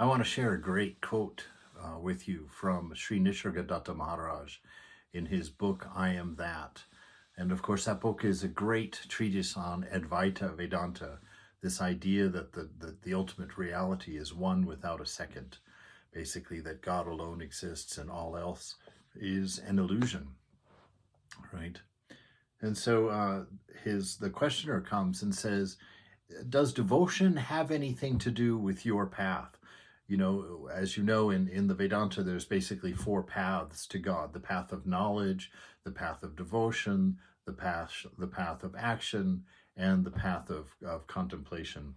I want to share a great quote with you from Sri Nisargadatta Maharaj in his book, I Am That. And of course, that book is a great treatise on Advaita Vedanta, this idea that the ultimate reality is one without a second. Basically, that God alone exists and all else is an illusion, right? And so the questioner comes and says, does devotion have anything to do with your path? You know, as you know, in the Vedanta, there's basically four paths to God: the path of knowledge, the path of devotion, the path of action, and the path of contemplation,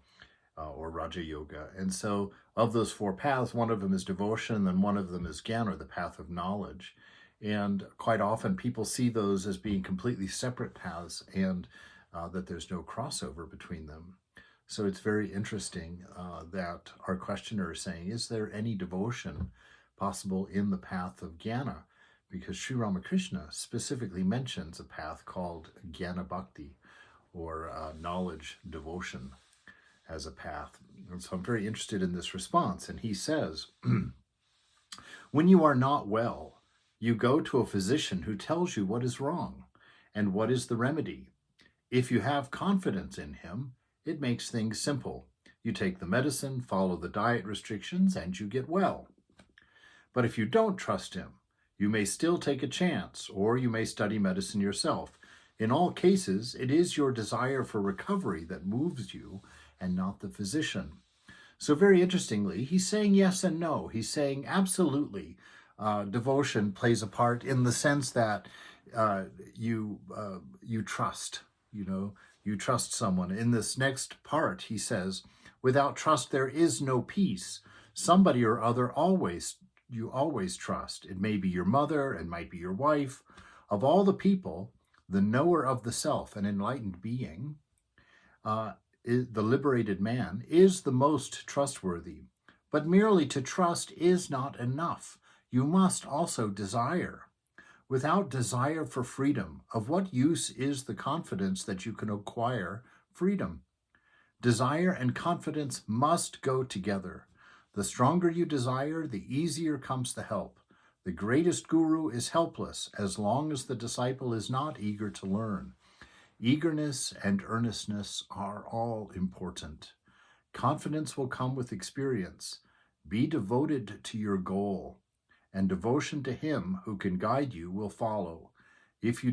or Raja Yoga. And so of those four paths, one of them is devotion, and one of them is Gyan, or the path of knowledge. And quite often people see those as being completely separate paths, and that there's no crossover between them. So it's very interesting that our questioner is saying, is there any devotion possible in the path of Jnana? Because Sri Ramakrishna specifically mentions a path called Jnana Bhakti, or knowledge devotion, as a path. And so I'm very interested in this response. And he says, when you are not well, you go to a physician who tells you what is wrong and what is the remedy. If you have confidence in him, it makes things simple. You take the medicine, follow the diet restrictions, and you get well. But if you don't trust him, you may still take a chance, or you may study medicine yourself. In all cases, it is your desire for recovery that moves you, and not the physician. So very interestingly, he's saying yes and no. He's saying absolutely devotion plays a part in the sense that you trust, you trust someone. In this next part, he says, without trust, there is no peace. Somebody or other you always trust. It may be your mother, it might be your wife. Of all the people, the knower of the self, an enlightened being, the liberated man, is the most trustworthy. But merely to trust is not enough. You must also desire. Without desire for freedom, of what use is the confidence that you can acquire freedom? Desire and confidence must go together. The stronger you desire, the easier comes the help. The greatest guru is helpless as long as the disciple is not eager to learn. Eagerness and earnestness are all important. Confidence will come with experience. Be devoted to your goal, and devotion to him who can guide you will follow. If your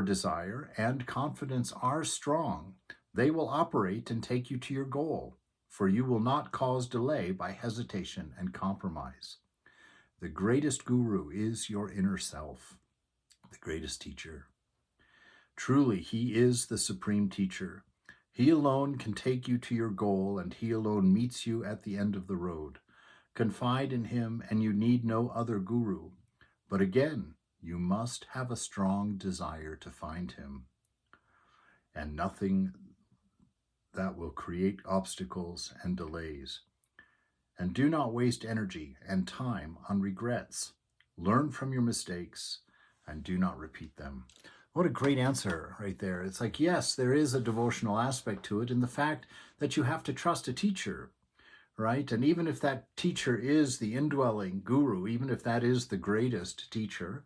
desire and confidence are strong, they will operate and take you to your goal, for you will not cause delay by hesitation and compromise. The greatest guru is your inner self, the greatest teacher. Truly, he is the supreme teacher. He alone can take you to your goal, and he alone meets you at the end of the road. Confide in him, and you need no other guru. But again, you must have a strong desire to find him, and nothing that will create obstacles and delays. And do not waste energy and time on regrets. Learn from your mistakes and do not repeat them. What a great answer right there. It's like, yes, there is a devotional aspect to it in the fact that you have to trust a teacher, right? And even if that teacher is the indwelling guru, even if that is the greatest teacher,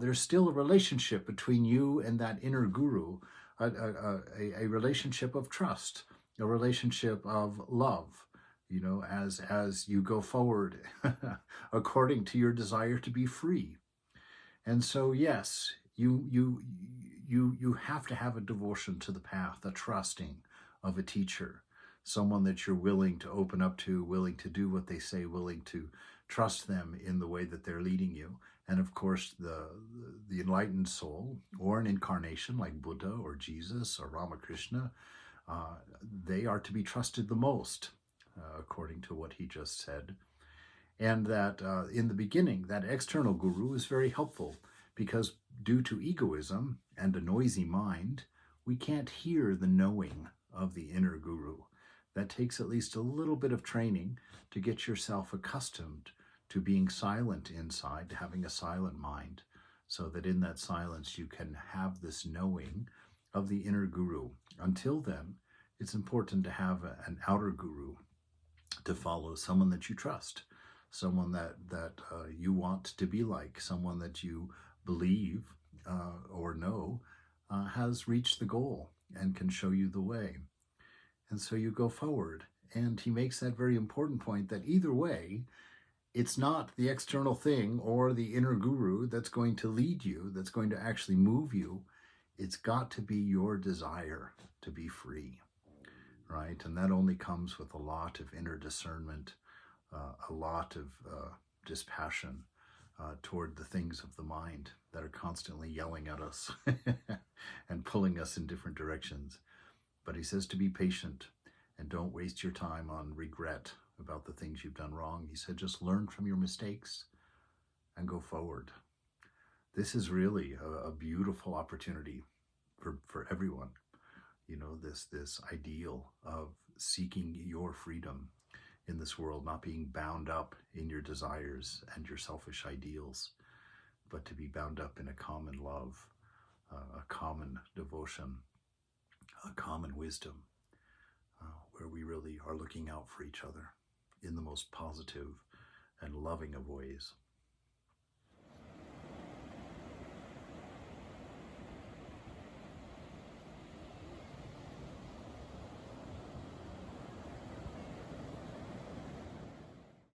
there's still a relationship between you and that inner guru, a relationship of trust, a relationship of love, as you go forward according to your desire to be free. And so, yes, you have to have a devotion to the path, a trusting of a teacher, someone that you're willing to open up to, willing to do what they say, willing to trust them in the way that they're leading you. And of course, the enlightened soul, or an incarnation like Buddha or Jesus or Ramakrishna, they are to be trusted the most, according to what he just said. And that in the beginning, that external guru is very helpful, because due to egoism and a noisy mind, we can't hear the knowing of the inner guru. That takes at least a little bit of training to get yourself accustomed to being silent inside, to having a silent mind, so that in that silence you can have this knowing of the inner guru. Until then, it's important to have an outer guru, to follow someone that you trust, someone that you want to be like, someone that you believe or know has reached the goal and can show you the way. And so you go forward. And he makes that very important point that either way, it's not the external thing or the inner guru that's going to lead you, that's going to actually move you. It's got to be your desire to be free, right? And that only comes with a lot of inner discernment, a lot of dispassion toward the things of the mind that are constantly yelling at us and pulling us in different directions. But he says to be patient and don't waste your time on regret about the things you've done wrong. He said, just learn from your mistakes and go forward. This is really a beautiful opportunity for everyone. You know, this ideal of seeking your freedom in this world, not being bound up in your desires and your selfish ideals, but to be bound up in a common love, a common devotion, a common wisdom, where we really are looking out for each other in the most positive and loving of ways.